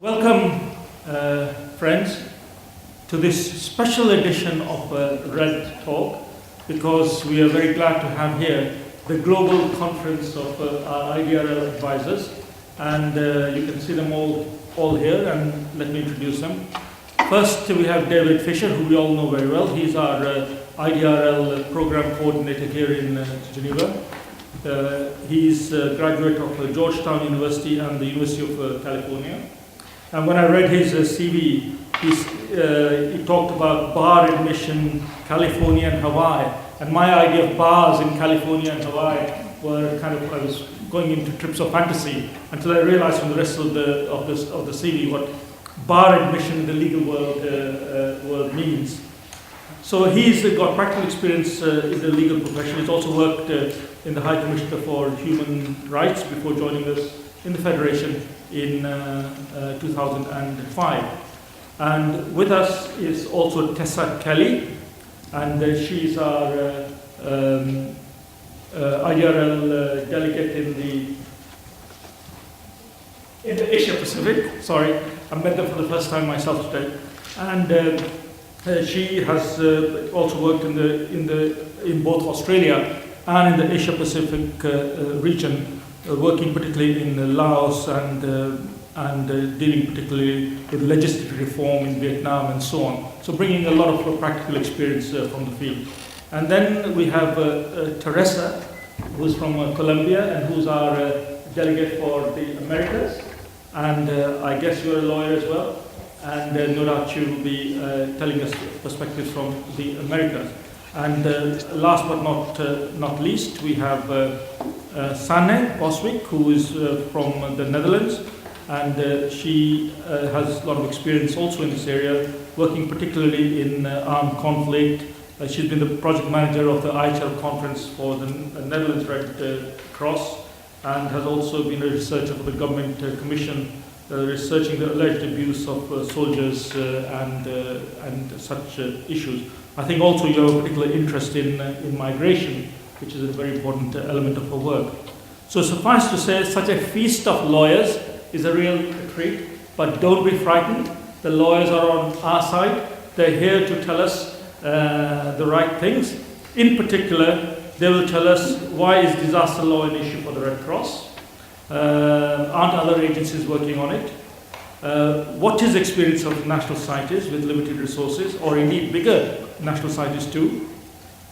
Welcome, friends, to this special edition of Redtalk, because we are very glad to have here the global conference of our IDRL advisors, and you can see them all here, and let me introduce them. First, we have David Fisher, who we all know very well. He's our IDRL program coordinator here in Geneva. He's a graduate of Georgetown University and the University of California. And when I read his CV, he talked about bar admission, California and Hawaii. And my idea of bars in California and Hawaii were kind of, I was going into trips of fantasy until I realized from the rest of the CV what bar admission in the legal world means. So he's got practical experience in the legal profession. He's also worked in the High Commissioner for Human Rights before joining us in the Federation in 2005. And with us is also Tessa Kelly, and she's our IDRL delegate in the Asia Pacific. Sorry, I met them for the first time myself today. And she has also worked in both Australia and in the Asia Pacific region, working particularly in Laos and dealing particularly with legislative reform in Vietnam and so on. So bringing a lot of practical experience from the field. And then we have Teresa, who's from Colombia and who's our delegate for the Americas. And I guess you're a lawyer as well. And no doubt you will be telling us perspectives from the Americas. And last but not least, we have Sanne Boswick, who is from the Netherlands, and she has a lot of experience also in this area, working particularly in armed conflict. She's been the project manager of the IHL conference for the Netherlands Red Cross, and has also been a researcher for the Government Commission, researching the alleged abuse of soldiers and such issues. I think also you have a particular interest in migration, which is a very important element of our work. So suffice to say, such a feast of lawyers is a real treat, but don't be frightened. The lawyers are on our side. They're here to tell us the right things. In particular, they will tell us why is disaster law an issue for the Red Cross? Aren't other agencies working on it? What is the experience of national societies with limited resources, or indeed bigger national societies too?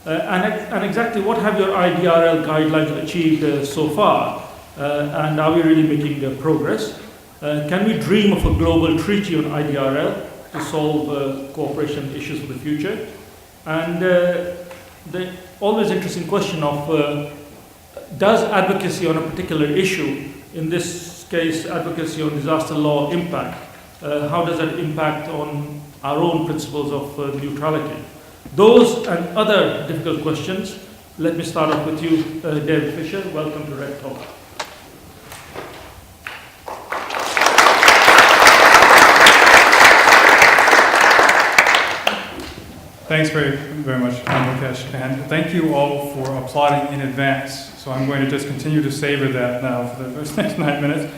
And exactly what have your IDRL guidelines achieved so far? And are we really making progress? Can we dream of a global treaty on IDRL to solve cooperation issues for the future? And the always interesting question of does advocacy on a particular issue, in this case advocacy on disaster law, impact? How does that impact on our own principles of neutrality? Those and other difficult questions. Let me start off with you, David Fisher. Welcome to Redtalk. Thanks very much, Mukesh, and thank you all for applauding in advance. So I'm going to just continue to savor that now for the first next 9 minutes.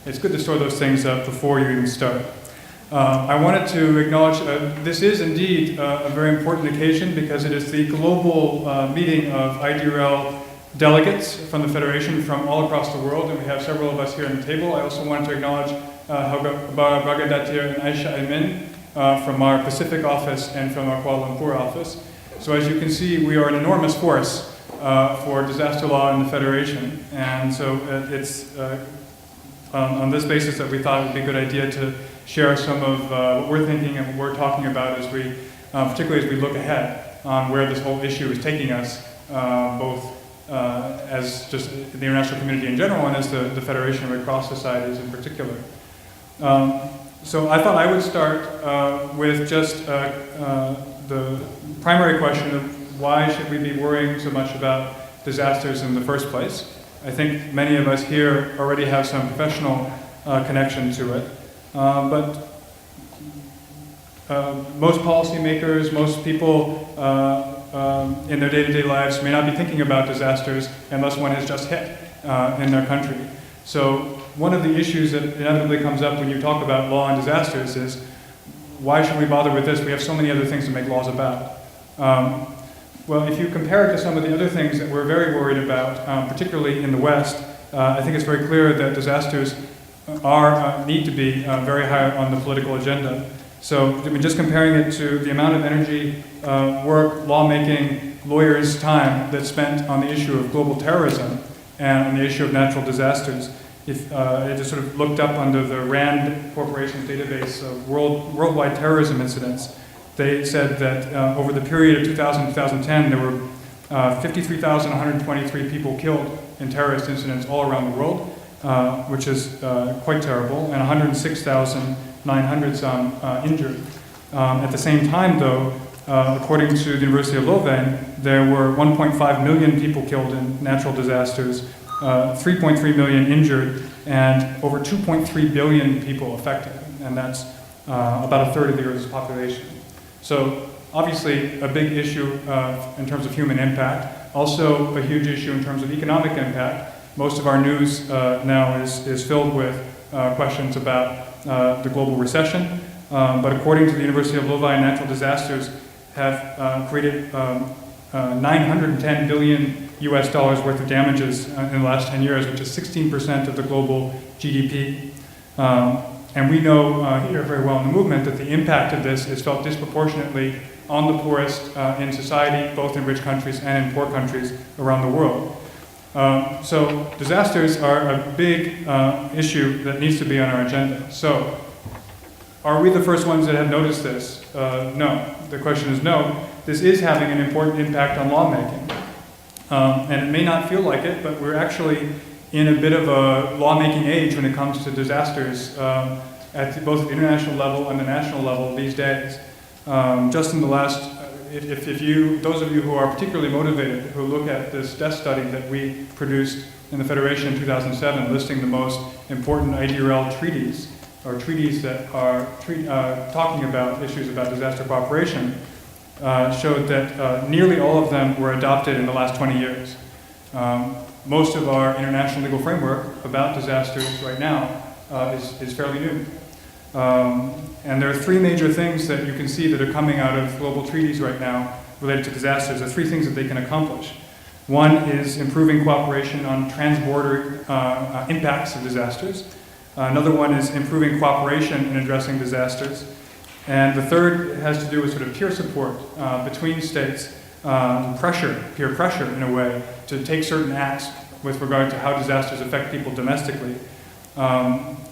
It's good to store those things up before you even start. I wanted to acknowledge this is indeed a very important occasion because it is the global meeting of IDRL delegates from the Federation from all across the world, and we have several of us here on the table. I also wanted to acknowledge Bragadatir and Aisha Aymin from our Pacific office and from our Kuala Lumpur office. So as you can see, we are an enormous force for disaster law in the Federation, and so it's on this basis that we thought it would be a good idea to share some of what we're thinking and what we're talking about as we, particularly as we look ahead on where this whole issue is taking us, both as just the international community in general and as the Federation of Red Cross societies in particular. So I thought I would start with just the primary question of why should we be worrying so much about disasters in the first place? I think many of us here already have some professional connection to it. But most policymakers, most people in their day-to-day lives may not be thinking about disasters unless one has just hit in their country. So one of the issues that inevitably comes up when you talk about law and disasters is, why should we bother with this? We have so many other things to make laws about. Well, if you compare it to some of the other things that we're very worried about, particularly in the West, I think it's very clear that disasters need to be very high on the political agenda. So I mean, just comparing it to the amount of energy, work, lawmaking, lawyers' time that's spent on the issue of global terrorism and on the issue of natural disasters. If I just sort of looked up under the RAND Corporation's database of worldwide terrorism incidents, they said that over the period of 2000 to 2010, there were 53,123 people killed in terrorist incidents all around the world, which is quite terrible, and 106,900 some injured. At the same time, though, according to the University of Louvain, there were 1.5 million people killed in natural disasters, 3.3 million injured, and over 2.3 billion people affected, and that's about a third of the Earth's population. So obviously a big issue in terms of human impact, also a huge issue in terms of economic impact. Most of our news now is filled with questions about the global recession, but according to the University of Louvain, natural disasters have created 910 billion US dollars worth of damages in the last 10 years, which is 16% of the global GDP. And we know here very well in the movement that the impact of this is felt disproportionately on the poorest in society, both in rich countries and in poor countries around the world. So disasters are a big issue that needs to be on our agenda. So are we the first ones that have noticed this? No. The question is no. This is having an important impact on lawmaking. And it may not feel like it, but we're actually in a bit of a lawmaking age when it comes to disasters at both the international level and the national level these days. Just in the last, those of you who are particularly motivated, who look at this desk study that we produced in the Federation in 2007, listing the most important IDRL treaties, or treaties that are talking about issues about disaster cooperation, showed that nearly all of them were adopted in the last 20 years. Most of our international legal framework about disasters right now is fairly new. And there are three major things that you can see that are coming out of global treaties right now related to disasters. There are three things that they can accomplish. One is improving cooperation on transborder impacts of disasters. Another one is improving cooperation in addressing disasters. And the third has to do with sort of peer support between states, peer pressure in a way, to take certain acts with regard to how disasters affect people domestically.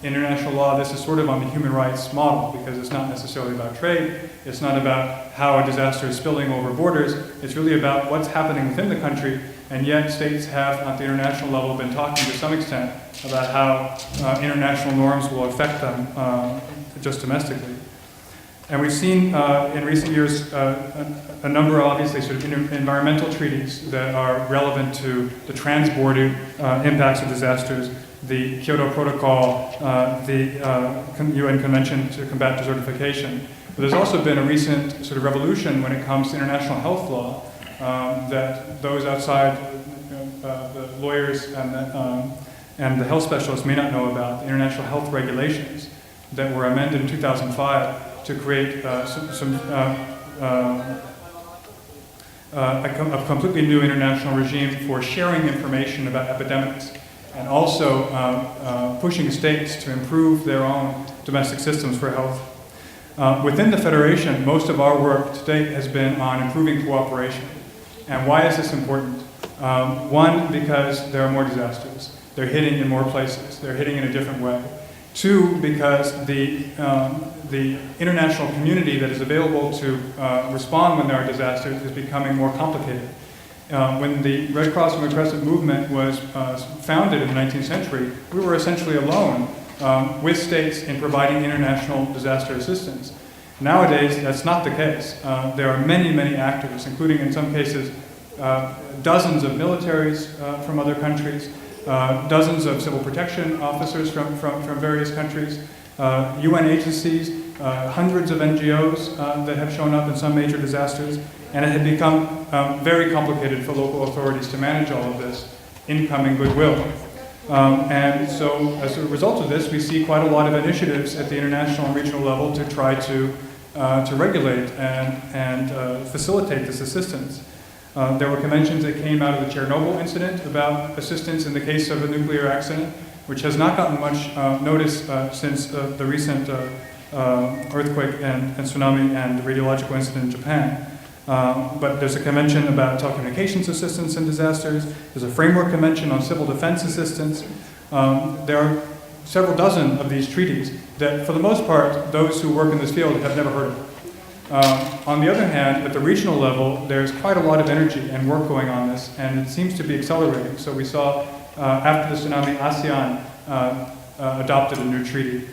International law, this is sort of on the human rights model because it's not necessarily about trade, it's not about how a disaster is spilling over borders, it's really about what's happening within the country, and yet states have, at the international level, been talking to some extent about how international norms will affect them just domestically. And we've seen in recent years a number of obviously sort of environmental treaties that are relevant to the transborder impacts of disasters, the Kyoto Protocol, the UN Convention to Combat Desertification. But there's also been a recent sort of revolution when it comes to international health law that those outside the lawyers and the health specialists may not know about, the international health regulations that were amended in 2005 to create a completely new international regime for sharing information about epidemics and also pushing states to improve their own domestic systems for health. Within the Federation, most of our work to date has been on improving cooperation. And why is this important? One, because there are more disasters. They're hitting in more places. They're hitting in a different way. Two, because the international community that is available to respond when there are disasters is becoming more complicated. When the Red Cross and Red Crescent movement was founded in the 19th century, we were essentially alone with states in providing international disaster assistance. Nowadays, that's not the case. There are many, many actors, including in some cases dozens of militaries from other countries, dozens of civil protection officers from various countries, UN agencies, hundreds of NGOs that have shown up in some major disasters, and it had become very complicated for local authorities to manage all of this incoming goodwill. And so as a result of this, we see quite a lot of initiatives at the international and regional level to try to regulate and facilitate this assistance. There were conventions that came out of the Chernobyl incident about assistance in the case of a nuclear accident, which has not gotten much notice since the recent earthquake and tsunami and radiological incident in Japan. But there's a convention about telecommunications assistance in disasters. There's a framework convention on civil defense assistance. There are several dozen of these treaties that, for the most part, those who work in this field have never heard of. On the other hand, at the regional level, there's quite a lot of energy and work going on this, and it seems to be accelerating. So we saw after the tsunami, ASEAN adopted a new treaty.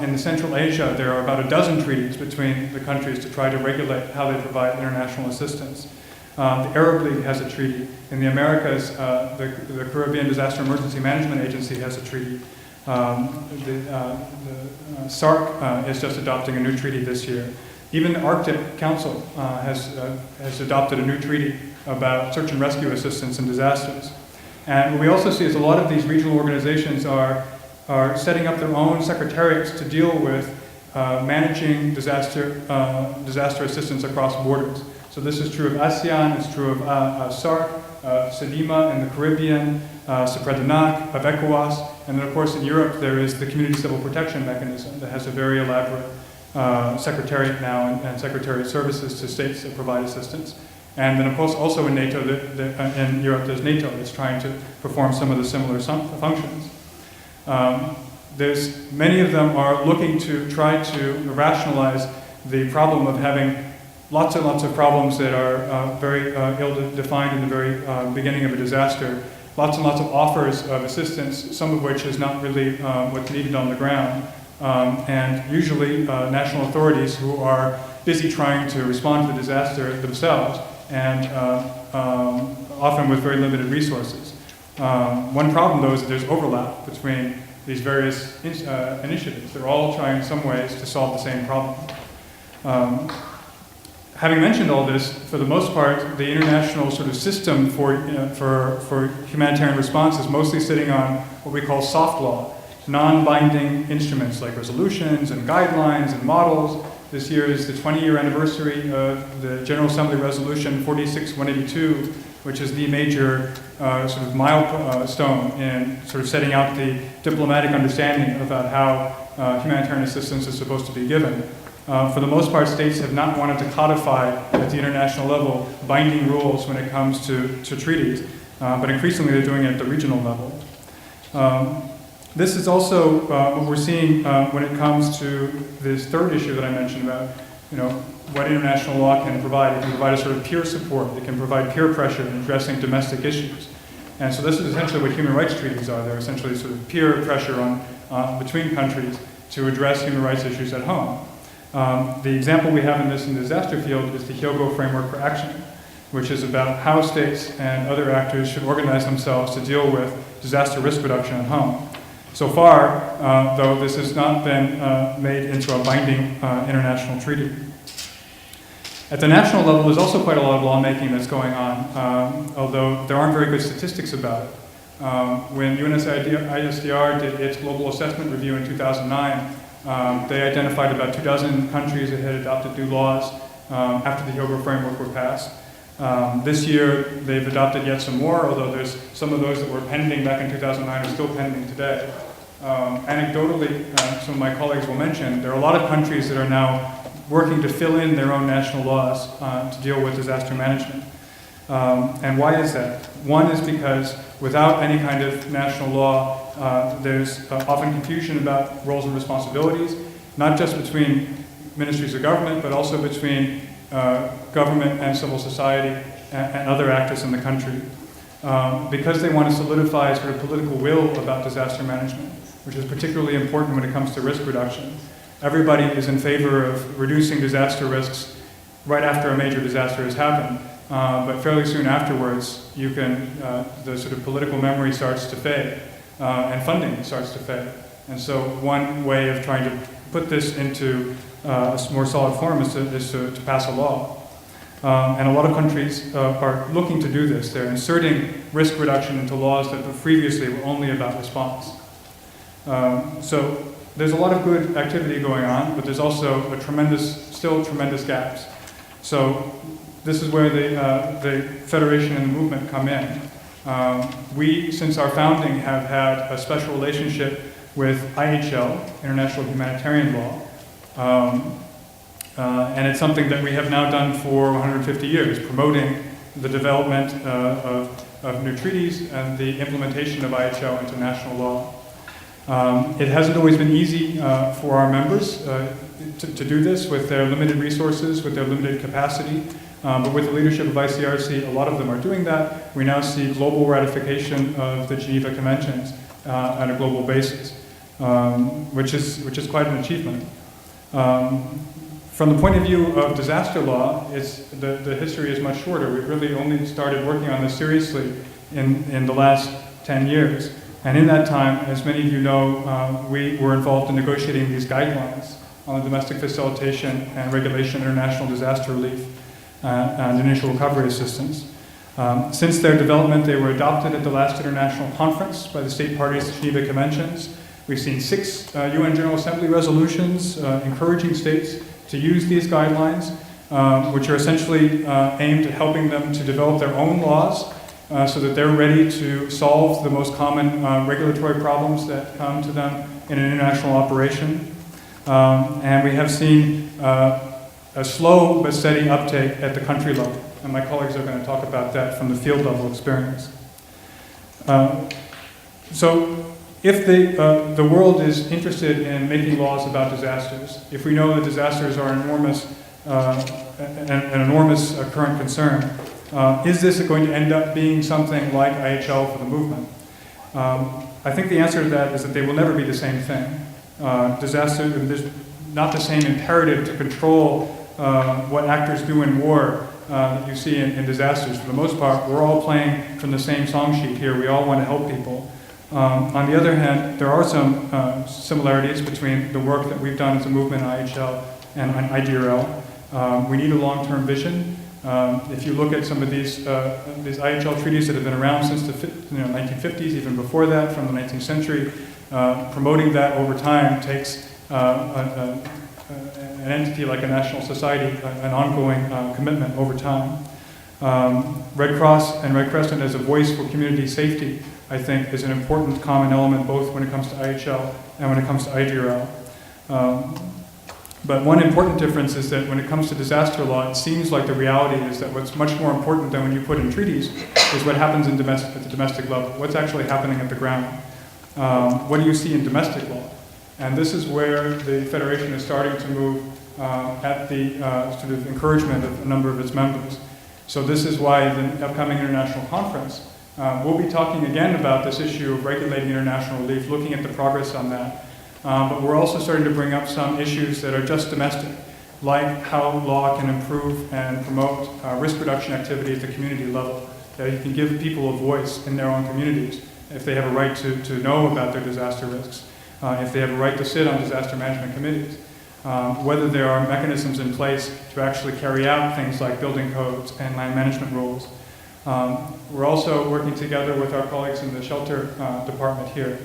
In Central Asia, there are about a dozen treaties between the countries to try to regulate how they provide international assistance. The Arab League has a treaty. In the Americas, the Caribbean Disaster Emergency Management Agency has a treaty. The SARC is just adopting a new treaty this year. Even the Arctic Council has adopted a new treaty about search and rescue assistance in disasters. And what we also see is a lot of these regional organizations are setting up their own secretariats to deal with managing disaster assistance across borders. So this is true of ASEAN, it's true of SARC, SEDIMA in the Caribbean, SEPREDNAC of ECOWAS, and then of course in Europe there is the Community Civil Protection Mechanism that has a very elaborate secretariat now and secretariat services to states that provide assistance. And then of course also in NATO, in Europe there's NATO that's trying to perform some of the similar functions. Many of them are looking to try to rationalize the problem of having lots and lots of problems that are very ill-defined in the very beginning of a disaster. Lots and lots of offers of assistance, some of which is not really what's needed on the ground. And usually national authorities who are busy trying to respond to the disaster themselves, and often with very limited resources. One problem, though, is that there's overlap between these various initiatives. They're all trying in some ways to solve the same problem. Having mentioned all this, for the most part, the international sort of system for humanitarian response is mostly sitting on what we call soft law, non-binding instruments like resolutions and guidelines and models. This year is the 20-year anniversary of the General Assembly Resolution 46-182, which is the major sort of milestone in sort of setting out the diplomatic understanding about how humanitarian assistance is supposed to be given. For the most part, states have not wanted to codify at the international level binding rules when it comes to treaties, but increasingly they're doing it at the regional level. This is also what we're seeing when it comes to this third issue that I mentioned about, what international law can provide. It can provide a sort of peer support. It can provide peer pressure in addressing domestic issues. And so this is essentially what human rights treaties are. They're essentially sort of peer pressure between countries to address human rights issues at home. The example we have in the disaster field is the Hyogo Framework for Action, which is about how states and other actors should organize themselves to deal with disaster risk reduction at home. So far, though, this has not been made into a binding international treaty. At the national level, there's also quite a lot of lawmaking that's going on, although there aren't very good statistics about it. When UNSIDR did its global assessment review in 2009, they identified about 24 countries that had adopted new laws after the Hyogo Framework were passed. This year, they've adopted yet some more, although there's some of those that were pending back in 2009 are still pending today. Anecdotally, some of my colleagues will mention, there are a lot of countries that are now working to fill in their own national laws to deal with disaster management. And why is that? One is because without any kind of national law, there's often confusion about roles and responsibilities, not just between ministries of government, but also between government and civil society and other actors in the country. Because they want to solidify sort of political will about disaster management, which is particularly important when it comes to risk reduction. Everybody is in favor of reducing disaster risks right after a major disaster has happened. But fairly soon afterwards, the sort of political memory starts to fade, and funding starts to fade. And so one way of trying to put this into a more solid form is to pass a law. And a lot of countries are looking to do this. They're inserting risk reduction into laws that previously were only about response. So there's a lot of good activity going on, but there's also still tremendous gaps. So this is where the Federation and the movement come in. We, since our founding, have had a special relationship with IHL, International Humanitarian Law, and it's something that we have now done for 150 years, promoting the development of new treaties and the implementation of IHL into national law. It hasn't always been easy for our members to do this with their limited resources, with their limited capacity, but with the leadership of ICRC, a lot of them are doing that. We now see global ratification of the Geneva Conventions on a global basis, which is quite an achievement. From the point of view of disaster law, the history is much shorter. We really only started working on this seriously in the last 10 years. And in that time, as many of you know, we were involved in negotiating these guidelines on the domestic facilitation and regulation of international disaster relief and initial recovery assistance. Since their development, they were adopted at the last international conference by the state parties to Geneva Conventions. We've seen 6 UN General Assembly resolutions encouraging states to use these guidelines, which are essentially aimed at helping them to develop their own laws so that they're ready to solve the most common regulatory problems that come to them in an international operation. And we have seen a slow but steady uptake at the country level. And my colleagues are going to talk about that from the field level experience. So if the world is interested in making laws about disasters, if we know that disasters are an enormous current concern, is this going to end up being something like IHL for the movement? I think the answer to that is that they will never be the same thing. There's not the same imperative to control what actors do in war that you see in disasters. For the most part, we're all playing from the same song sheet here. We all want to help people. On the other hand, there are some similarities between the work that we've done as a movement in IHL and IDRL. We need a long-term vision. If you look at some of these IHL treaties that have been around since the 1950s, even before that, from the 19th century, promoting that over time takes an entity like a national society, an ongoing commitment over time. Red Cross and Red Crescent as a voice for community safety, I think, is an important common element both when it comes to IHL and when it comes to IDRL. But one important difference is that when it comes to disaster law, it seems like the reality is that what's much more important than when you put in treaties is what happens at the domestic level, what's actually happening at the ground. What do you see in domestic law? And this is where the Federation is starting to move at the sort of encouragement of a number of its members. So this is why the upcoming international conference, we'll be talking again about this issue of regulating international relief, looking at the progress on that. But we're also starting to bring up some issues that are just domestic, like how law can improve and promote risk reduction activity at the community level. That you can give people a voice in their own communities if they have a right to know about their disaster risks, if they have a right to sit on disaster management committees, whether there are mechanisms in place to actually carry out things like building codes and land management rules. We're also working together with our colleagues in the shelter department here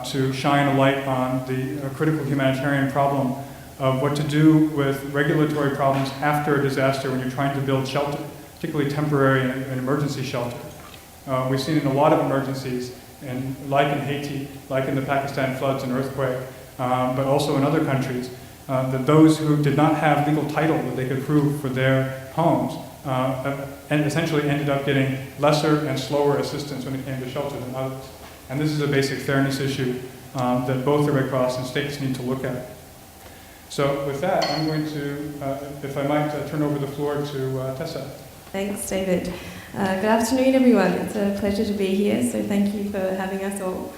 to shine a light on the critical humanitarian problem of what to do with regulatory problems after a disaster when you're trying to build shelter, particularly temporary and emergency shelter. We've seen in a lot of emergencies, like in Haiti, like in the Pakistan floods and earthquake, but also in other countries, that those who did not have legal title that they could prove for their homes and essentially ended up getting lesser and slower assistance when it came to shelter than others. And this is a basic fairness issue that both the Red Cross and states need to look at. So with that, I'm going to, if I might, turn over the floor to Tessa. Thanks, David. Good afternoon, everyone. It's a pleasure to be here, so thank you for having us all.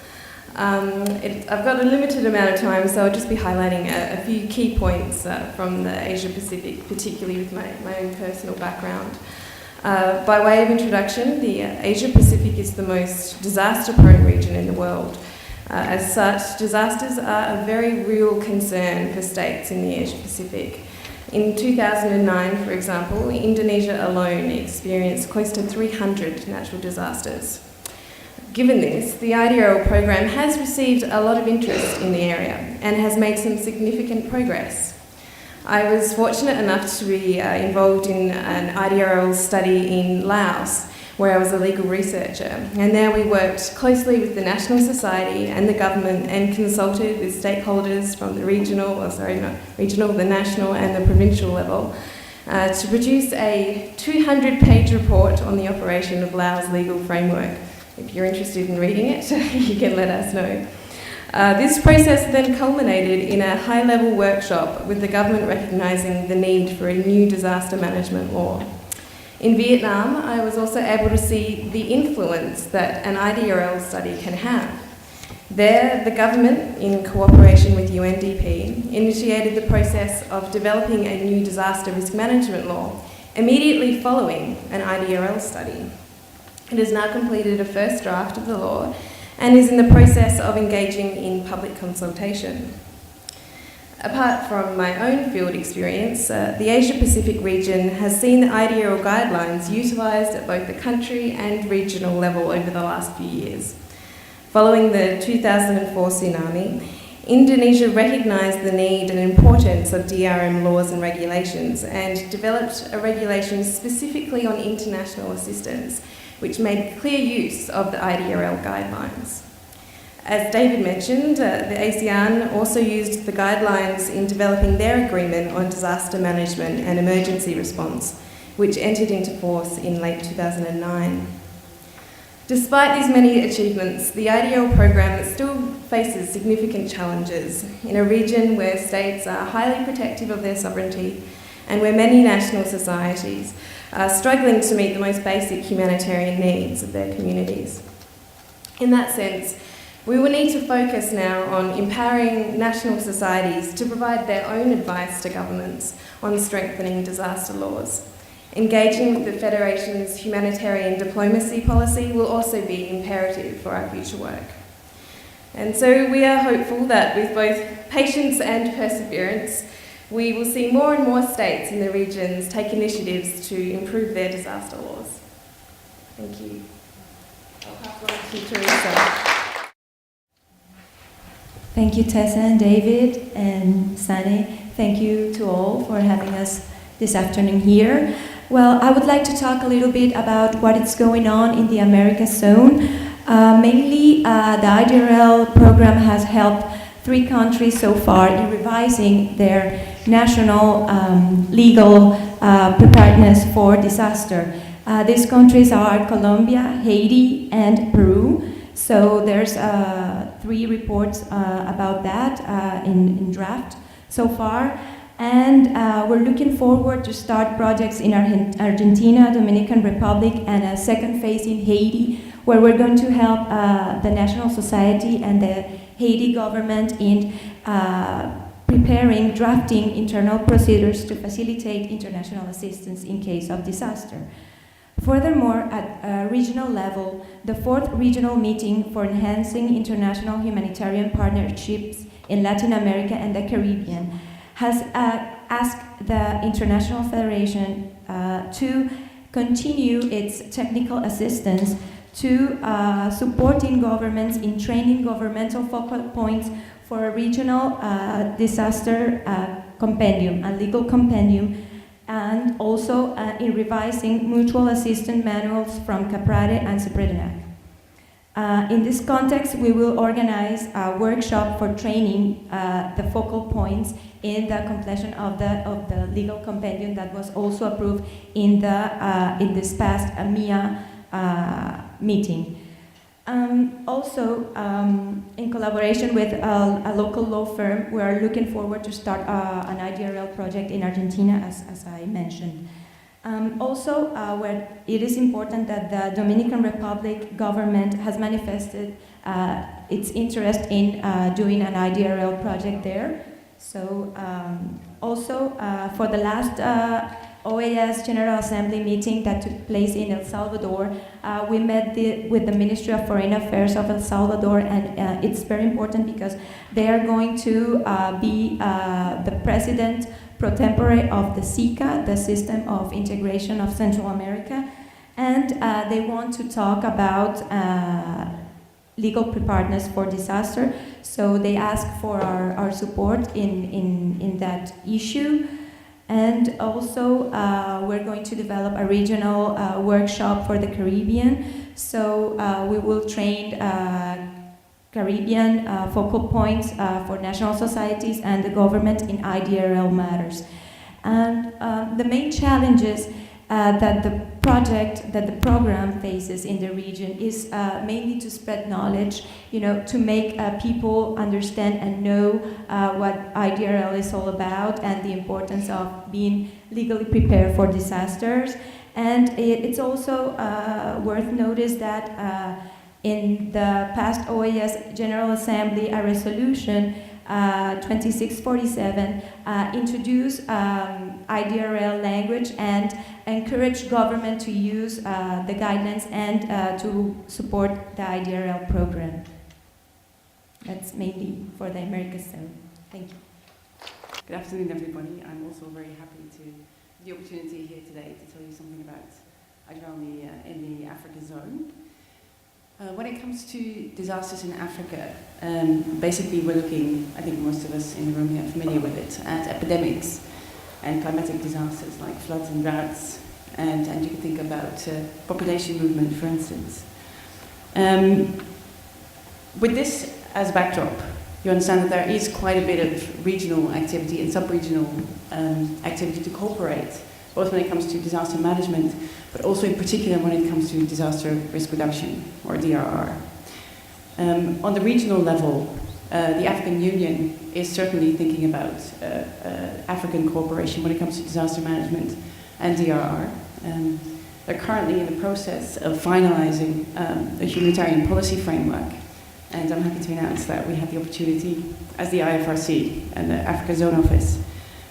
I've got a limited amount of time, so I'll just be highlighting a few key points from the Asia Pacific, particularly with my own personal background. By way of introduction, the Asia Pacific is the most disaster-prone region in the world. As such, disasters are a very real concern for states in the Asia Pacific. In 2009, for example, Indonesia alone experienced close to 300 natural disasters. Given this, the IDRL program has received a lot of interest in the area and has made some significant progress. I was fortunate enough to be involved in an IDRL study in Laos, where I was a legal researcher, and there we worked closely with the National Society and the government and consulted with stakeholders from the the national and the provincial level to produce a 200-page report on the operation of Laos legal framework. If you're interested in reading it, you can let us know. This process then culminated in a high-level workshop with the government recognising the need for a new disaster management law. In Vietnam, I was also able to see the influence that an IDRL study can have. There, the government, in cooperation with UNDP, initiated the process of developing a new disaster risk management law immediately following an IDRL study. It has now completed a first draft of the law and is in the process of engaging in public consultation. Apart from my own field experience, the Asia-Pacific region has seen the IDRL guidelines utilised at both the country and regional level over the last few years. Following the 2004 tsunami, Indonesia recognised the need and importance of DRM laws and regulations and developed a regulation specifically on international assistance, which made clear use of the IDRL guidelines. As David mentioned, the ASEAN also used the guidelines in developing their agreement on disaster management and emergency response, which entered into force in late 2009. Despite these many achievements, the IDRL program still faces significant challenges in a region where states are highly protective of their sovereignty and where many national societies are struggling to meet the most basic humanitarian needs of their communities. In that sense, we will need to focus now on empowering national societies to provide their own advice to governments on strengthening disaster laws. Engaging with the Federation's humanitarian diplomacy policy will also be imperative for our future work. And so we are hopeful that with both patience and perseverance, we will see more and more states in the regions take initiatives to improve their disaster laws. Thank you. I'll pass on to Teresa. Thank you, Tessa and David and Sani. Thank you to all for having us this afternoon here. Well, I would like to talk a little bit about what is going on in the Americas zone. Mainly, the IDRL program has helped 3 countries so far in revising their national legal preparedness for disaster. These countries are Colombia, Haiti, and Peru. So there's 3 reports about that in draft so far. And we're looking forward to start projects in Argentina, Dominican Republic, and a second phase in Haiti, where we're going to help the National Society and the Haiti government in preparing, drafting internal procedures to facilitate international assistance in case of disaster. Furthermore, at a regional level, the 4th regional meeting for enhancing international humanitarian partnerships in Latin America and the Caribbean has asked the International Federation to continue its technical assistance to supporting governments in training governmental focal points for a regional disaster compendium, a legal compendium, and also in revising mutual assistance manuals from Caprade and Sepredenac. In this context, we will organize a workshop for training the focal points in the completion of the legal compendium that was also approved in this past MIA meeting. Also, in collaboration with a local law firm, we are looking forward to start an IDRL project in Argentina, as I mentioned. Also, where it is important that the Dominican Republic government has manifested its interest in doing an IDRL project there. So, also, for the last OAS General Assembly meeting that took place in El Salvador, we met with the Ministry of Foreign Affairs of El Salvador, and it's very important because they are going to be the president pro tempore of the SICA, the System of Integration of Central America, and they want to talk about legal preparedness for disaster. So they ask for our support in that issue. And also, we're going to develop a regional workshop for the Caribbean. So we will train Caribbean focal points for national societies and the government in IDRL matters. And the main challenges that the program faces in the region is mainly to spread knowledge, to make people understand and know what IDRL is all about and the importance of being legally prepared for disasters. And it's also worth notice that in the past OAS General Assembly, a resolution 2647 introduced IDRL language and encouraged government to use the guidelines and to support the IDRL program. That's mainly for the Americas zone. Thank you. Good afternoon, everybody. I'm also very happy to have the opportunity here today to tell you something about IDRL in the Africa zone. When it comes to disasters in Africa, basically we're looking, I think most of us in the room here are familiar with it, at epidemics and climatic disasters like floods and droughts, and you can think about population movement, for instance. With this as backdrop, you understand that there is quite a bit of regional activity and sub-regional activity to cooperate, both when it comes to disaster management, but also in particular when it comes to disaster risk reduction, or DRR. On the regional level, the African Union is certainly thinking about African cooperation when it comes to disaster management and DRR. They're currently in the process of finalizing a humanitarian policy framework, and I'm happy to announce that we had the opportunity, as the IFRC and the Africa Zone Office,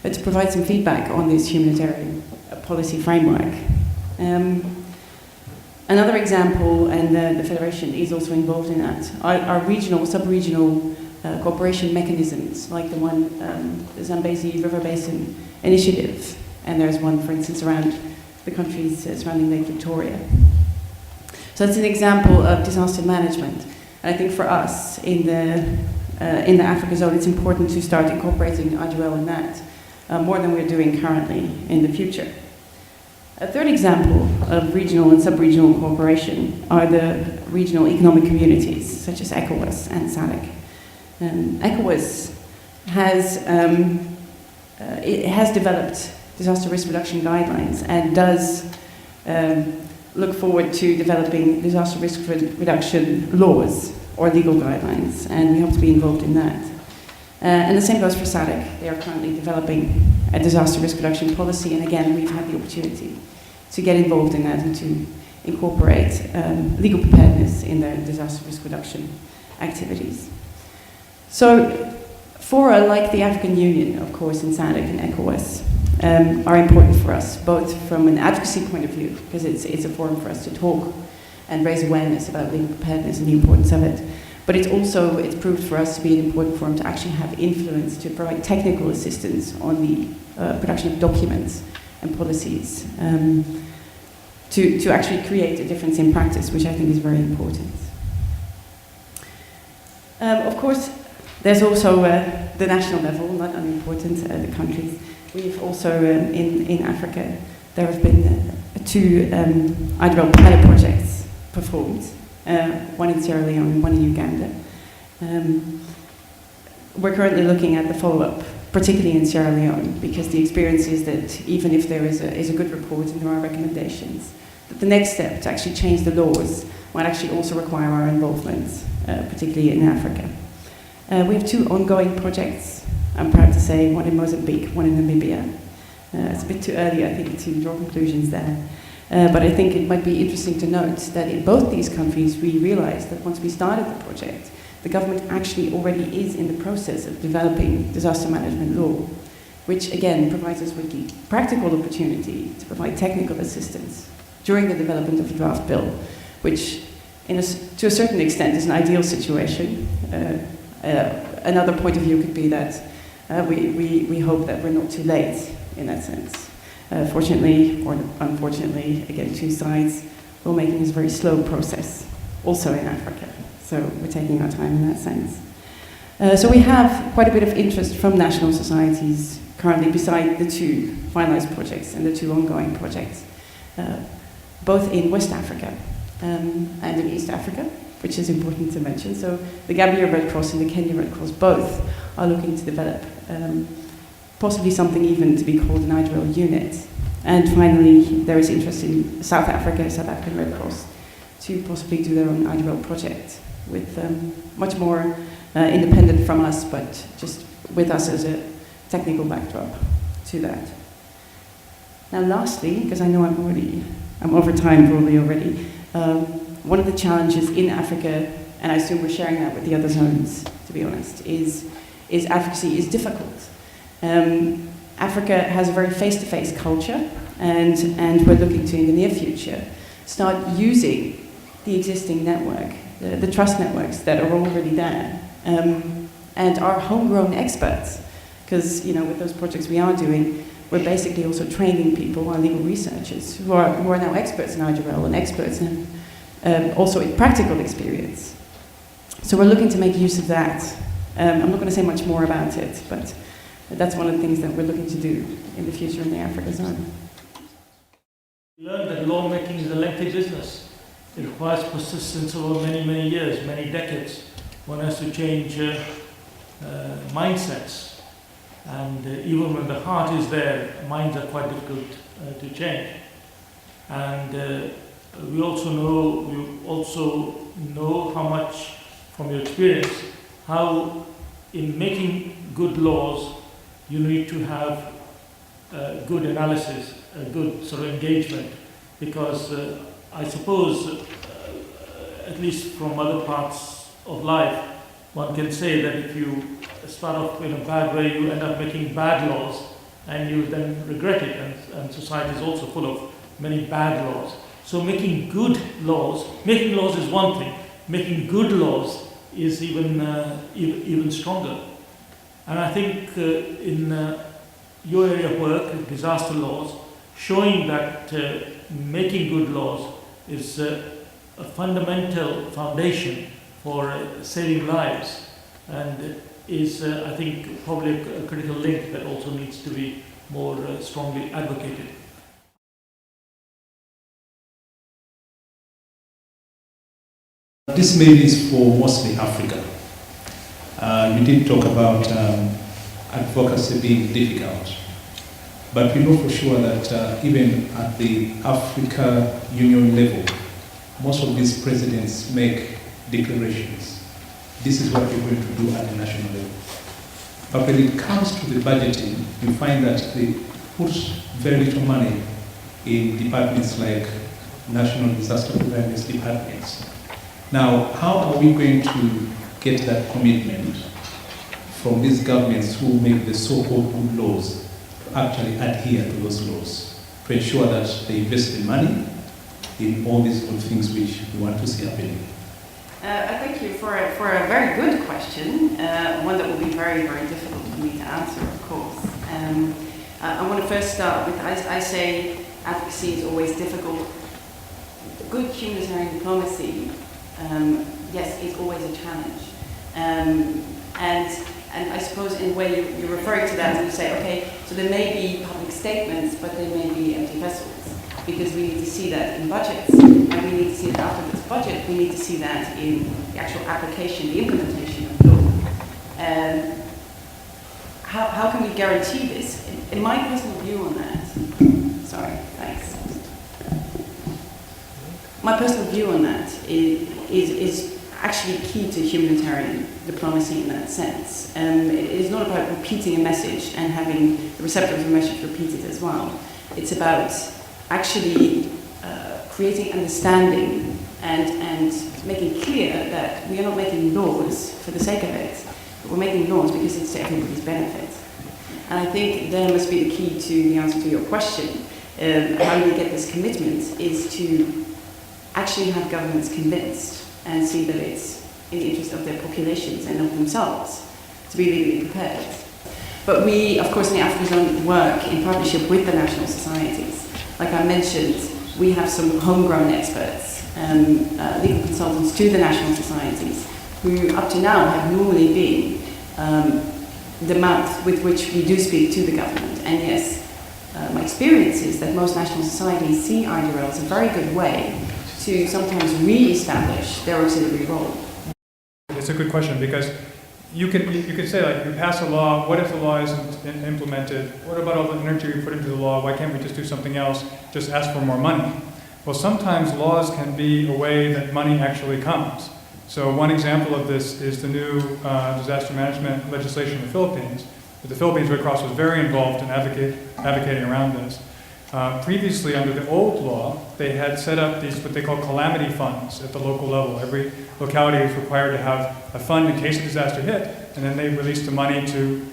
to provide some feedback on this humanitarian policy framework. Another example, and the Federation is also involved in that, are regional, sub-regional cooperation mechanisms, like the one, the Zambezi River Basin Initiative, and there's one, for instance, around the countries surrounding Lake Victoria. So that's an example of disaster management. And I think for us in the Africa zone, it's important to start incorporating IDRL in that more than we're doing currently in the future. A third example of regional and sub-regional cooperation are the regional economic communities, such as ECOWAS and SADC. ECOWAS has developed disaster risk reduction guidelines and does look forward to developing disaster risk reduction laws or legal guidelines, and we hope to be involved in that. And the same goes for SADC. They are currently developing a disaster risk reduction policy, and again, we've had the opportunity to get involved in that and to incorporate legal preparedness in their disaster risk reduction activities. So, fora like the African Union, of course, and SADC and ECOWAS are important for us, both from an advocacy point of view, because it's a forum for us to talk and raise awareness about legal preparedness and the importance of it. But it's proved for us to be an important forum to actually have influence, to provide technical assistance on the production of documents and policies, to actually create a difference in practice, which I think is very important. Of course, there's also the national level, not unimportant, the countries. We've also, in Africa, there have been two IDRL pilot projects performed, one in Sierra Leone and one in Uganda. We're currently looking at the follow-up, particularly in Sierra Leone, because the experience is that even if there is a good report and there are recommendations, that the next step to actually change the laws might actually also require our involvement, particularly in Africa. We have two ongoing projects, I'm proud to say, one in Mozambique, one in Namibia. It's a bit too early, I think, to draw conclusions there. But I think it might be interesting to note that in both these countries, we realized that once we started the project, the government actually already is in the process of developing disaster management law, which again provides us with the practical opportunity to provide technical assistance during the development of the draft bill, which to a certain extent is an ideal situation. Another point of view could be that we hope that we're not too late in that sense. Fortunately, or unfortunately, again, two sides, lawmaking is a very slow process, also in Africa. So we're taking our time in that sense. So we have quite a bit of interest from national societies currently beside the two finalized projects and the two ongoing projects, both in West Africa and in East Africa, which is important to mention. So the Gambia Red Cross and the Kenya Red Cross both are looking to develop possibly something even to be called an IDRL unit. And finally, there is interest in South Africa, South African Red Cross, to possibly do their own IDRL project with much more independent from us, but just with us as a technical backdrop to that. Now lastly, because I know I'm over time probably already, one of the challenges in Africa, and I assume we're sharing that with the other zones, to be honest, is advocacy is difficult. Africa has a very face-to-face culture, and we're looking to, in the near future, start using the existing network, the trust networks that are already there, and our homegrown experts, because with those projects we are doing, we're basically also training people, our legal researchers, who are now experts in IDRL and experts in also in practical experience. So we're looking to make use of that. I'm not going to say much more about it, but that's one of the things that we're looking to do in the future in the Africa zone. We learned that lawmaking is a lengthy business. It requires persistence over many, many years, many decades. One has to change mindsets. And even when the heart is there, minds are quite difficult to change. And we also know how much, from your experience, how in making good laws, you need to have good analysis, a good sort of engagement, because I suppose, at least from other parts of life, one can say that if you start off in a bad way, you end up making bad laws, and you then regret it, and society is also full of many bad laws. So making good laws, making laws is one thing, making good laws is even stronger. And I think in your area of work, disaster laws, showing that making good laws is a fundamental foundation for saving lives, and is, I think, probably a critical link that also needs to be more strongly advocated. This mail is for mostly Africa. You did talk about advocacy being difficult, but we know for sure that even at the Africa Union level, most of these presidents make declarations. This is what we're going to do at the national level. But when it comes to the budgeting, you find that they put very little money in departments like National Disaster Preparedness departments. Now, how are we going to get that commitment from these governments who make the so-called good laws to actually adhere to those laws, to ensure that they invest the money in all these good things which we want to see happening? I thank you for a very good question, one that will be very, very difficult for me to answer, of course. I want to first start with, I say advocacy is always difficult. Good humanitarian diplomacy, yes, is always a challenge. And I suppose in a way you're referring to that and you say, okay, so there may be public statements, but there may be empty vessels, because we need to see that in budgets, and we need to see that after this budget, we need to see that in the actual application, the implementation of law. How can we guarantee this? In my personal view on that, sorry, thanks. My personal view on that is actually key to humanitarian diplomacy in that sense. It is not about repeating a message and having the receptor of the message repeated as well. It's about actually creating understanding and making clear that we are not making laws for the sake of it, but we're making laws because it's to everybody's benefit. And I think there must be the key to the answer to your question. How do we get this commitment is to actually have governments convinced and see that it's in the interest of their populations and of themselves to be legally prepared. But we, of course, in the Africa Zone work in partnership with the national societies. Like I mentioned, we have some homegrown experts, legal consultants to the national societies, who up to now have normally been the mouth with which we do speak to the government. And yes, my experience is that most national societies see IDRL as a very good way to sometimes re-establish their auxiliary role. It's a good question, because you could say, like, you pass a law, what if the law isn't implemented? What about all the energy we put into the law? Why can't we just do something else, just ask for more money? Well, sometimes laws can be a way that money actually comes. So one example of this is the new disaster management legislation in the Philippines. The Philippines Red Cross was very involved in advocating around this. Previously, under the old law, they had set up these what they call calamity funds at the local level. Every locality is required to have a fund in case a disaster hit, and then they released the money to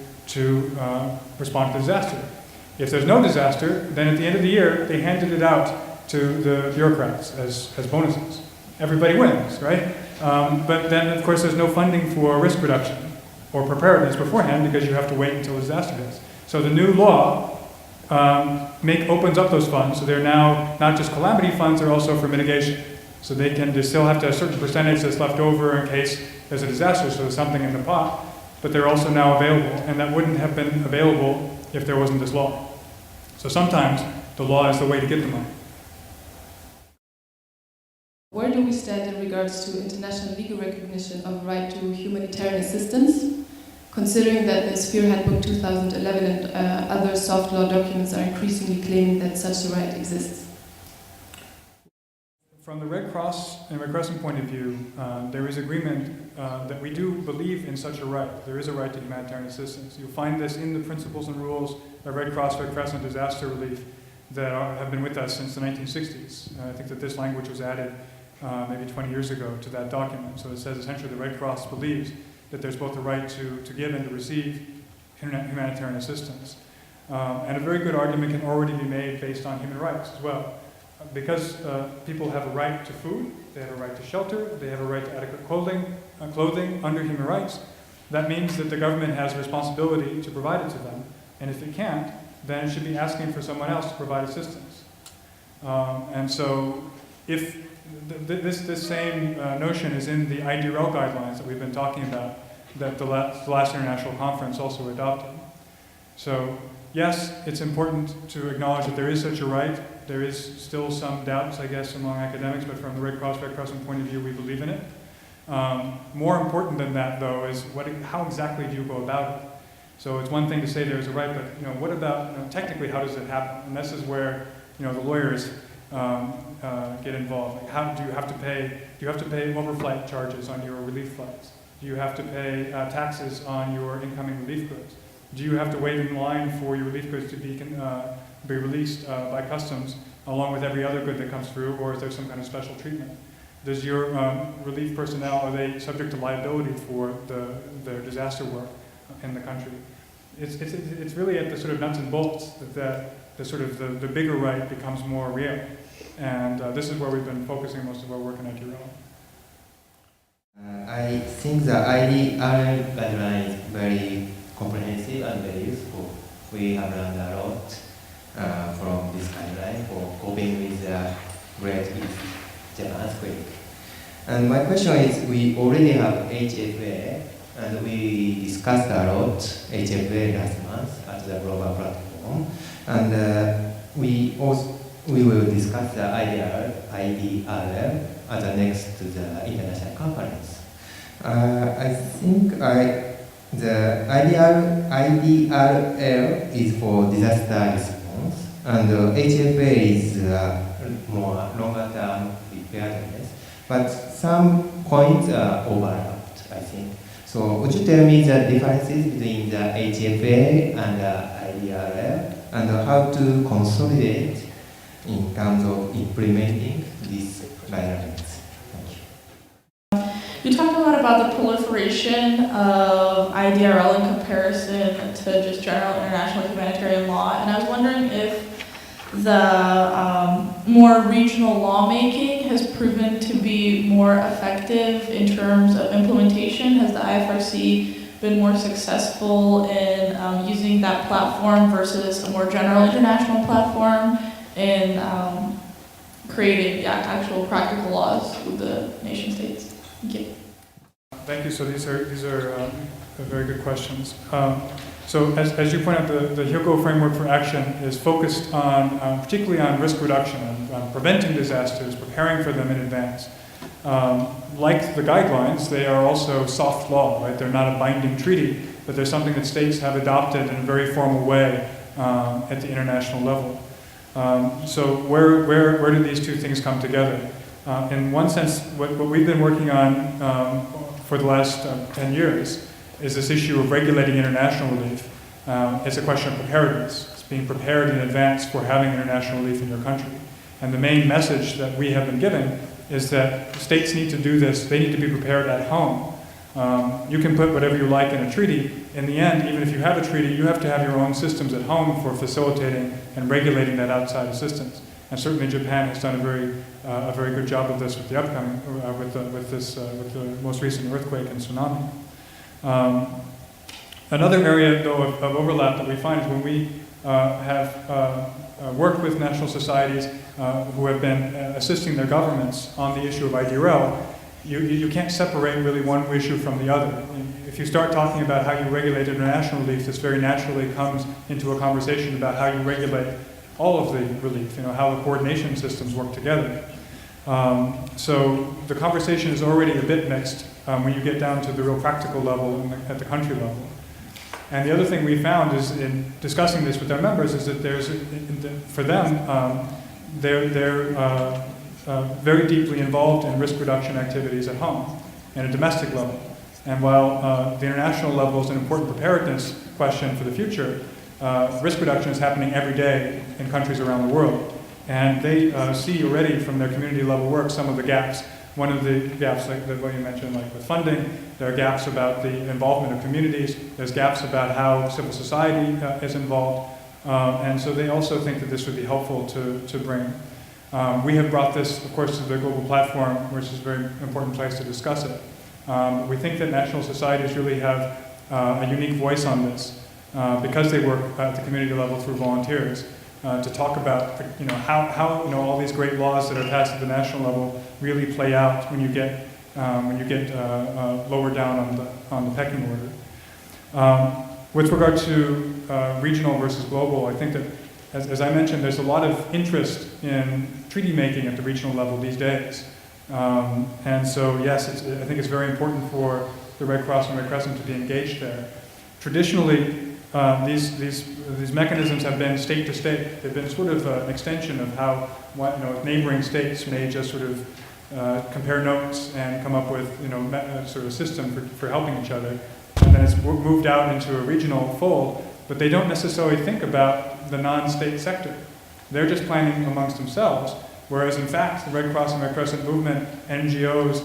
respond to the disaster. If there's no disaster, then at the end of the year, they handed it out to the bureaucrats as bonuses. Everybody wins, right? But then, of course, there's no funding for risk reduction or preparedness beforehand, because you have to wait until a disaster hits. So the new law opens up those funds, so they're now not just calamity funds, they're also for mitigation. So they still have to have a certain percentage that's left over in case there's a disaster, so there's something in the pot, but they're also now available, and that wouldn't have been available if there wasn't this law. So sometimes the law is the way to get the money. Where do we stand in regards to international legal recognition of right to humanitarian assistance, considering that the Sphere Handbook 2011 and other soft law documents are increasingly claiming that such a right exists? From the Red Cross and Red Crescent point of view, there is agreement that we do believe in such a right. There is a right to humanitarian assistance. You'll find this in the principles and rules of Red Cross, Red Crescent disaster relief that have been with us since the 1960s. I think that this language was added maybe 20 years ago to that document. So it says essentially the Red Cross believes that there's both the right to give and to receive humanitarian assistance. And a very good argument can already be made based on human rights as well. Because people have a right to food, they have a right to shelter, they have a right to adequate clothing under human rights, that means that the government has a responsibility to provide it to them. And if it can't, then it should be asking for someone else to provide assistance. And so if this same notion is in the IDRL guidelines that we've been talking about, that the last international conference also adopted. So yes, it's important to acknowledge that there is such a right. There is still some doubts, I guess, among academics, but from the Red Cross, Red Crescent point of view, we believe in it. More important than that, though, is how exactly do you go about it? So it's one thing to say there is a right, but what about technically how does it happen? And this is where the lawyers get involved. Like, how do you have to pay? Do you have to pay overflight charges on your relief flights? Do you have to pay taxes on your incoming relief goods? Do you have to wait in line for your relief goods to be released by customs along with every other good that comes through, or is there some kind of special treatment? Does your relief personnel, are they subject to liability for their disaster work in the country? It's really at the sort of nuts and bolts that the bigger right becomes more real. And this is where we've been focusing most of our work in IDRL. I think the IDRL guideline is very comprehensive and very useful. We have learned a lot from this guideline for coping with the Great Japan earthquake. And my question is, we already have HFA, and we discussed a lot HFA last month at the global platform, and we will discuss the IDRL at the next to the international conference. I think the IDRL is for disaster response, and HFA is more longer-term preparedness. But some points are overlapped, I think. So would you tell me the differences between the HFA and the IDRL, and how to consolidate in terms of implementing these guidelines? You talked a lot about the proliferation of IDRL in comparison to just general international humanitarian law, and I was wondering if the more regional lawmaking has proven to be more effective in terms of implementation. Has the IFRC been more successful in using that platform versus a more general international platform in creating actual practical laws with the nation states? Thank you. Thank you. So these are very good questions. So as you point out, the Hyogo framework for action is focused on particularly on risk reduction, on preventing disasters, preparing for them in advance. Like the guidelines, they are also soft law, right? They're not a binding treaty, but they're something that states have adopted in a very formal way at the international level. So where do these two things come together? In one sense, what we've been working on for the last 10 years is this issue of regulating international relief. It's a question of preparedness. It's being prepared in advance for having international relief in your country. And the main message that we have been giving is that states need to do this. They need to be prepared at home. You can put whatever you like in a treaty. In the end, even if you have a treaty, you have to have your own systems at home for facilitating and regulating that outside assistance. And certainly Japan has done a very good job of this with the upcoming, with the most recent earthquake and tsunami. Another area, though, of overlap that we find is when we have worked with national societies who have been assisting their governments on the issue of IDRL, you can't separate really one issue from the other. If you start talking about how you regulate international relief, this very naturally comes into a conversation about how you regulate all of the relief, how the coordination systems work together. So the conversation is already a bit mixed when you get down to the real practical level at the country level. And the other thing we found is in discussing this with our members is that for them, they're very deeply involved in risk reduction activities at home and a domestic level. And while the international level is an important preparedness question for the future, risk reduction is happening every day in countries around the world. And they see already from their community level work some of the gaps. One of the gaps, like what you mentioned, like with funding, there are gaps about the involvement of communities. There's gaps about how civil society is involved. And so they also think that this would be helpful to bring. We have brought this, of course, to the global platform, which is a very important place to discuss it. We think that national societies really have a unique voice on this because they work at the community level through volunteers. To talk about how all these great laws that are passed at the national level really play out when you get lower down on the pecking order. With regard to regional versus global, I think that as I mentioned, there's a lot of interest in treaty making at the regional level these days, and so yes, I think it's very important for the Red Cross and Red Crescent to be engaged there. Traditionally, these mechanisms have been state to state. They've been sort of an extension of how neighboring states may just sort of compare notes and come up with a sort of system for helping each other. And then it's moved out into a regional fold, but they don't necessarily think about the non-state sector. They're just planning amongst themselves, whereas in fact the Red Cross and Red Crescent movement, NGOs,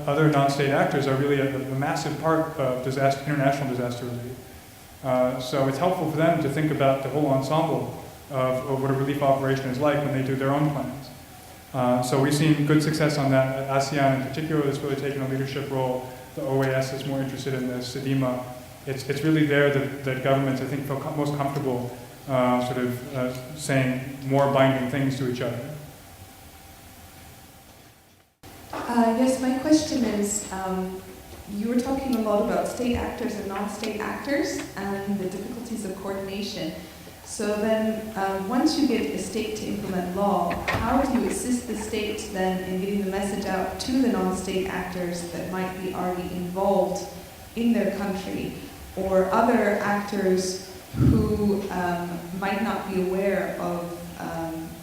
other non-state actors are really a massive part of international disaster relief. So it's helpful for them to think about the whole ensemble of what a relief operation is like when they do their own plans. So we've seen good success on that. ASEAN in particular has really taken a leadership role. The OAS is more interested in this. SEDIMA. It's really there that governments, I think, feel most comfortable saying more binding things to each other. Yes, my question is, you were talking a lot about state actors and non-state actors and the difficulties of coordination. So then, once you get a state to implement law, how do you assist the state then in getting the message out to the non-state actors that might be already involved in their country, or other actors who might not be aware of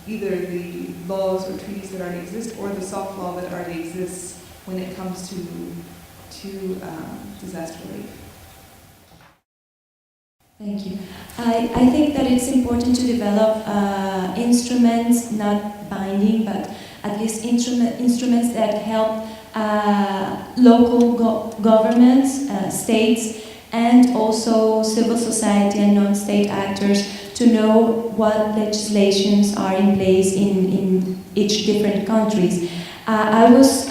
either the laws or treaties that already exist or the soft law that already exists when it comes to disaster relief? Thank you. I think that it's important to develop instruments, not binding, but at least instruments that help local governments, states, and also civil society and non-state actors to know what legislations are in place in each different countries. I was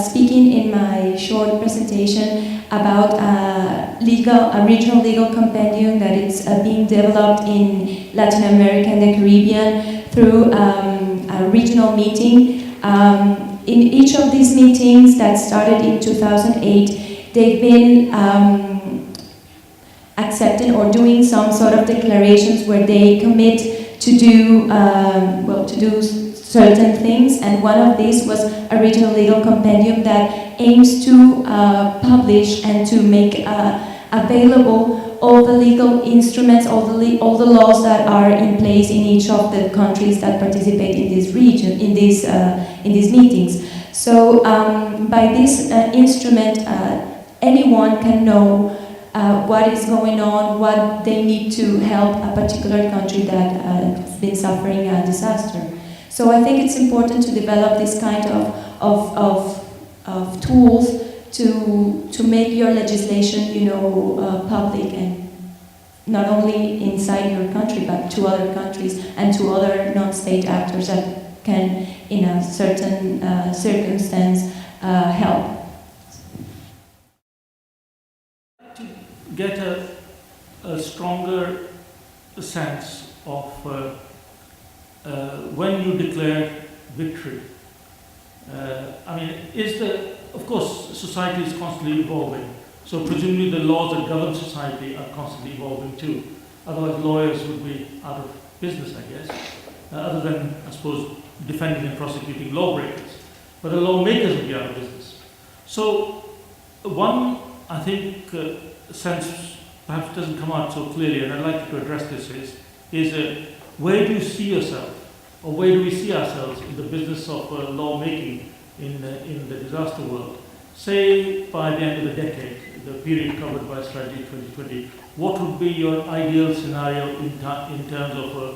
speaking in my short presentation about a regional legal compendium that is being developed in Latin America and the Caribbean through a regional meeting. In each of these meetings that started in 2008, they've been accepting or doing some sort of declarations where they commit to do certain things, and one of these was a regional legal compendium that aims to publish and to make available all the legal instruments, all the laws that are in place in each of the countries that participate in this region, in these meetings. So by this instrument, anyone can know what is going on, what they need to help a particular country that has been suffering a disaster. So I think it's important to develop this kind of tools to make your legislation, public, and not only inside your country, but to other countries and to other non-state actors that can, in a certain circumstance, help. To get a stronger sense of when you declare victory. Of course, society is constantly evolving, so presumably the laws that govern society are constantly evolving too. Otherwise, lawyers would be out of business, I guess, other than, I suppose, defending and prosecuting lawbreakers. But the lawmakers would be out of business. So, one, I think, sense perhaps doesn't come out so clearly, and I'd like you to address this, is where do you see yourself, or where do we see ourselves in the business of lawmaking in the disaster world? Say by the end of the decade, the period covered by Strategy 2020, what would be your ideal scenario in terms of a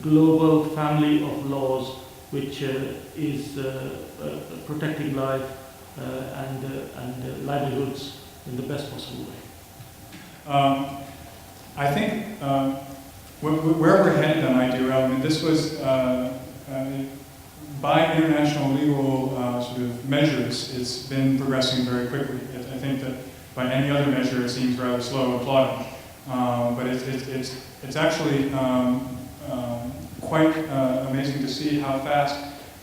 global family of laws which is protecting life and livelihoods in the best possible way? I think where we're headed on IDRL, this was by international legal sort of measures, it's been progressing very quickly. I think that by any other measure, it seems rather slow and plodding. But it's actually quite amazing to see how fast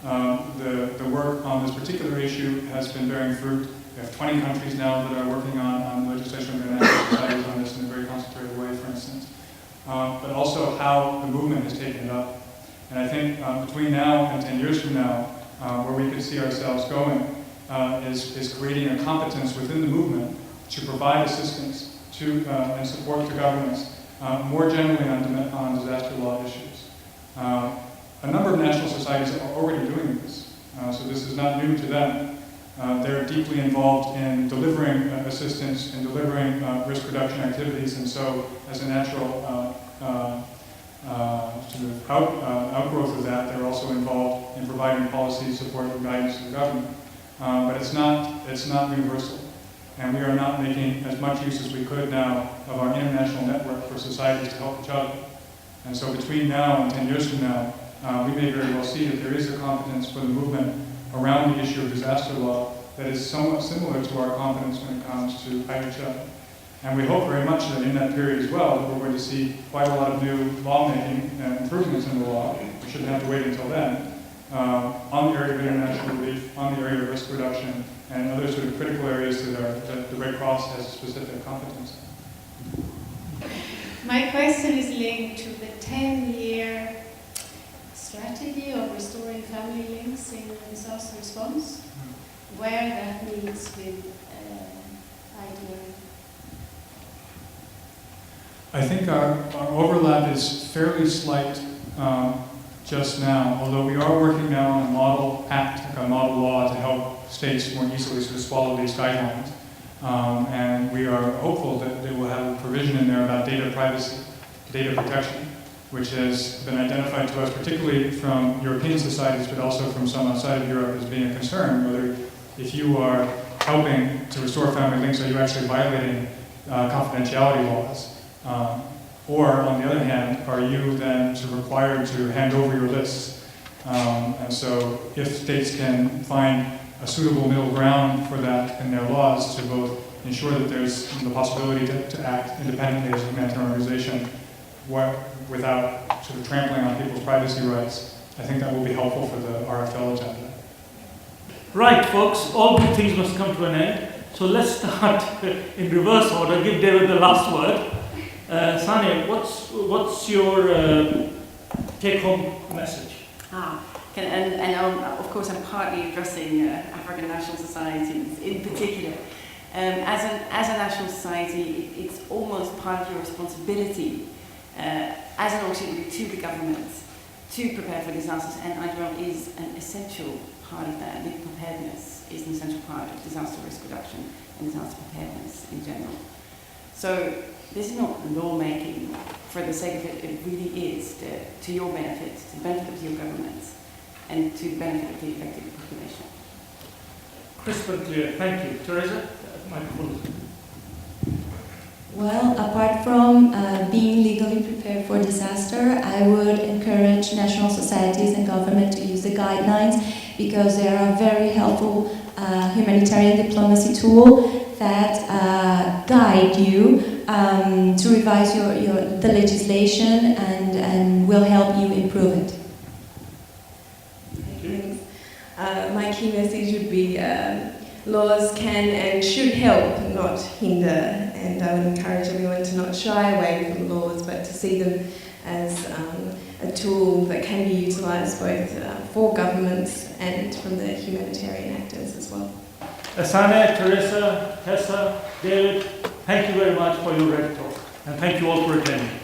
the work on this particular issue has been bearing fruit. We have 20 countries now that are working on legislation of international societies on this in a very concentrated way, for instance. But also how the movement has taken it up. And I think between now and 10 years from now, where we could see ourselves going, is creating a competence within the movement to provide assistance to and support to governments, more generally on disaster law issues. A number of national societies are already doing this, so this is not new to them. They're deeply involved in delivering assistance, in delivering risk reduction activities, and so as a natural sort of outgrowth of that, they're also involved in providing policy support and guidance to the government. But it's not universal. And we are not making as much use as we could now of our international network for societies to help each other. And so between now and 10 years from now, we may very well see that there is a competence for the movement around the issue of disaster law that is somewhat similar to our competence when it comes to IHL. And we hope very much that in that period as well, that we're going to see quite a lot of new lawmaking and improvements in the law. We shouldn't have to wait until then. On the area of international relief, on the area of risk reduction, and other sort of critical areas that the Red Cross has specific competence in. My question is linked to the 10-year strategy of restoring family links in disaster response, where that meets with IDRL. I think our overlap is fairly slight just now, although we are working now on a model act, like a model law, to help states more easily sort of swallow these guidelines. And we are hopeful that they will have a provision in there about data privacy, data protection, which has been identified to us, particularly from European societies, but also from some outside of Europe, as being a concern, whether if you are helping to restore family links, are you actually violating confidentiality laws? Or, on the other hand, are you then required to hand over your lists? And so if states can find a suitable middle ground for that in their laws to both ensure that there's the possibility to act independently as a humanitarian organization without sort of trampling on people's privacy rights, I think that will be helpful for the RFL agenda. Right, folks, all good things must come to an end. So let's start in reverse order. Give David the last word. Sani, what's your take-home message? Of course, I'm partly addressing African national societies in particular. As a national society, it's almost part of your responsibility as an auxiliary to the government to prepare for disasters, and IDRL is an essential part of that. Legal preparedness is an essential part of disaster risk reduction and disaster preparedness in general. So this is not lawmaking for the sake of it. It really is to your benefit, to the benefit of your government, and to the benefit of the affected population. Crystal clear. Thank you. Teresa, microphone. Well, apart from being legally prepared for disaster, I would encourage national societies and government to use the guidelines because they are a very helpful humanitarian diplomacy tool that guide you to revise the legislation and will help you improve it. Thanks. My key message would be laws can and should help, not hinder, and I would encourage everyone to not shy away from laws, but to see them as a tool that can be utilised both for governments and from the humanitarian actors as well. Asane, Teresa, Tessa, David, thank you very much for your Redtalk, and thank you all for attending.